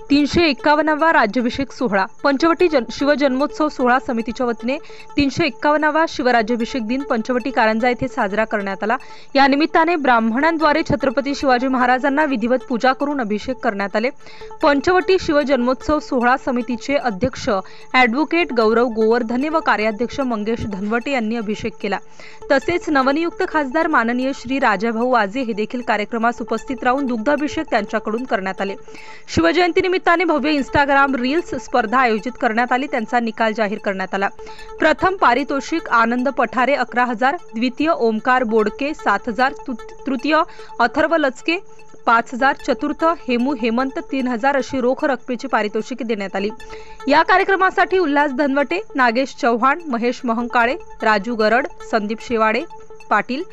351वा राज्याभिषेक सोहळा पंचवटी शिवजन्मोत्सव सोहळा समितीच्या वतीने 351वा शिवराज्याभिषेक दिन पंचवटी कारंजा येथे साजरा करण्यात आला। या निमित्ताने ब्राह्मणांद्वारे छत्रपती शिवाजी महाराजांना विधिवत पूजा करून अभिषेक करण्यात आले। पंचवटी शिवजन्मोत्सव सोहळा समितीचे अध्यक्ष ॲडव्होकेट गौरव गोवर्धने व कार्याध्यक्ष मंगेश धनवटे यांनी अभिषेक केला। तसेच नवनियुक्त खासदार माननीय श्री राजाभाऊ वाजे हे देखील कार्यक्रमास उपस्थित राहून दुग्धाभिषेक त्यांच्याकडून करण्यात आले। शिवजयंती निमित्ताने भव्य इंस्टाग्राम रील्स स्पर्धा आयोजित करण्यात आली, त्यांचा निकाल जाहीर करण्यात आला। प्रथम पारितोषिक आनंद पठारे 11,000, द्वितीय ओमकार बोडके 7,000, तृतीय अथर्व लचके 5,000, चतुर्थ हेमंत 3,000 अशी रोख रकमेची पारितोषिके देण्यात आली। या कार्यक्रमासाठी उल्हास धनवटे, नागेश चव्हाण, महेश महंकाळे, राजू गरड, संदीप शेवाडे पाटील,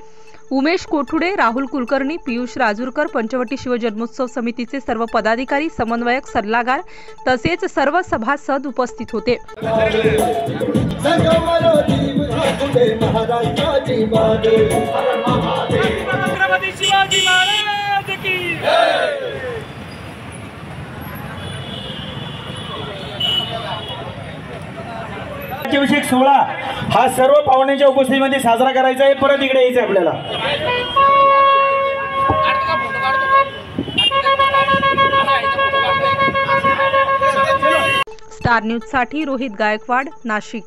उमेश कोठुडे, राहुल कुलकर्णी, पियुष राजूरकर, पंचवटी शिवजन्मोत्सव समितीचे सर्व पदाधिकारी, समन्वयक, सल्लागार तसेच सर्व सभासद उपस्थित होते। राज्याभिषेक सोहळा हा सर्व पाहुण्यांच्या उपस्थितीमध्ये साजरा करायचा आहे। परत इकडे यायचं आपल्याला। स्टार न्यूज साठी रोहित गायकवाड, नाशिक।